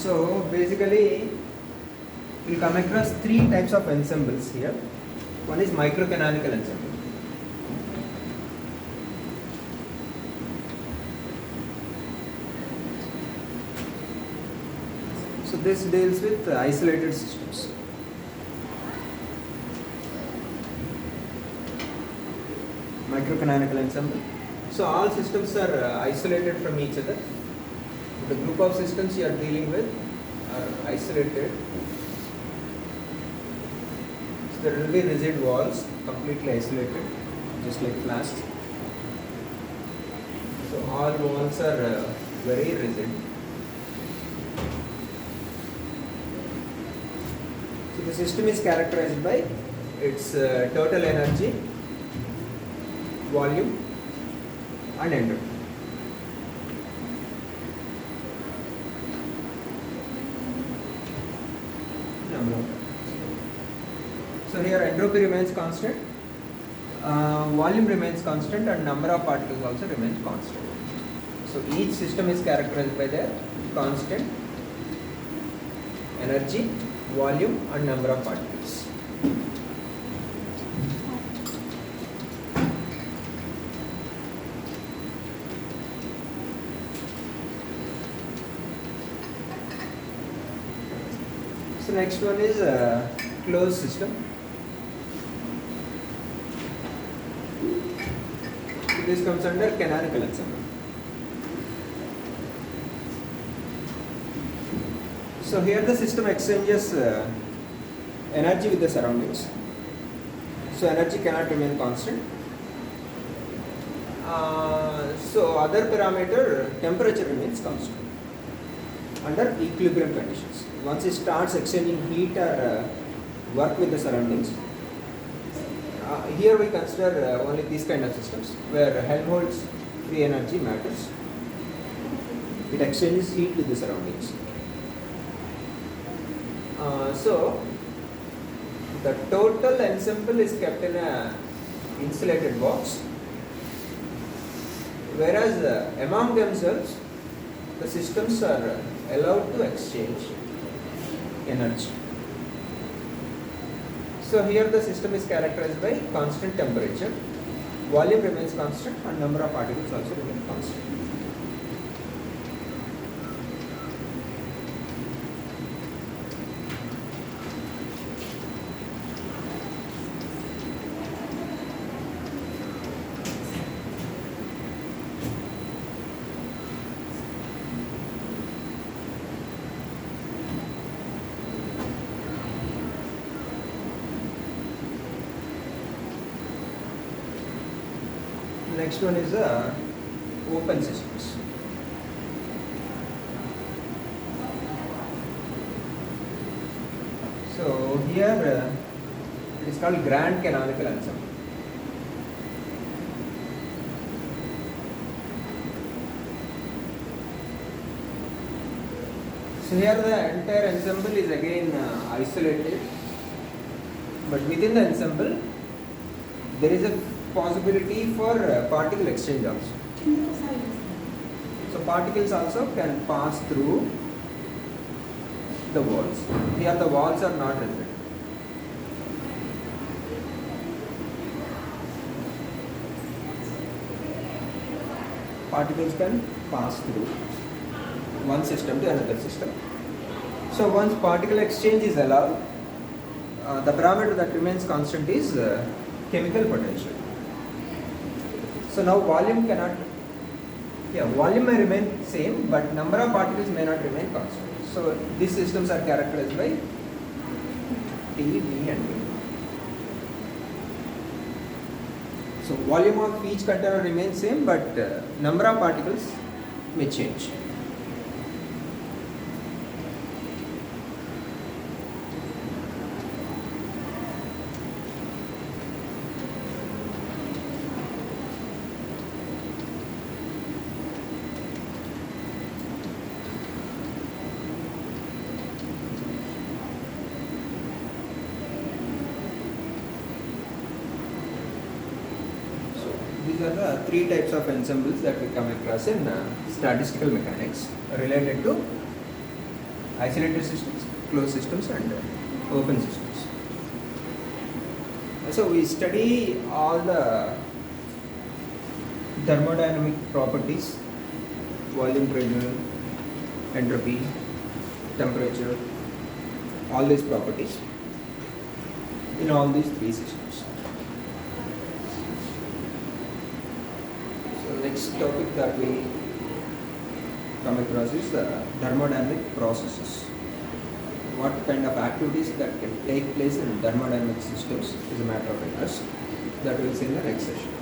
So basically, we come across three types of ensembles here. One is microcanonical ensemble. So this deals with isolated systems. Microcanonical ensemble. So all systems are isolated from each other. The group of systems you are dealing with are isolated. So there will be rigid walls, completely isolated, just like flasks. So all walls are very rigid. So the system is characterized by its total energy, volume, and entropy. So here entropy remains constant, volume remains constant, and number of particles also remains constant. So each system is characterized by their constant energy, volume, and number of particles. So next one is a closed system. This comes under canonical ensemble. So here the system exchanges energy with the surroundings. So energy cannot remain constant. So other parameter, temperature remains constant under equilibrium conditions. Once it starts exchanging heat or work with the surroundings, here we consider only these kind of systems where Helmholtz free energy matters. It exchanges heat with the surroundings. So the total ensemble is kept in a insulated box, whereas among themselves the systems are allowed to exchange energy. So here the system is characterized by constant temperature, volume remains constant, and number of particles also remain constant. Next one is open systems. So here it is called grand canonical ensemble. So here the entire ensemble is again isolated, but within the ensemble there is a possibility for particle exchange also. So particles also can pass through the walls. Here the walls are not rigid. Particles can pass through one system to another system. So once particle exchange is allowed, the parameter that remains constant is chemical potential. So now volume may remain same, but number of particles may not remain constant. So these systems are characterized by T, V, and V. So volume of each container remains same, but number of particles may change. These are the three types of ensembles that we come across in statistical mechanics related to isolated systems, closed systems, and open systems. So we study all the thermodynamic properties, volume, pressure, entropy, temperature, all these properties in all these three systems. So next topic that we come across is thermodynamic processes. What kind of activities that can take place in thermodynamic systems is a matter of interest that we'll see in the next session.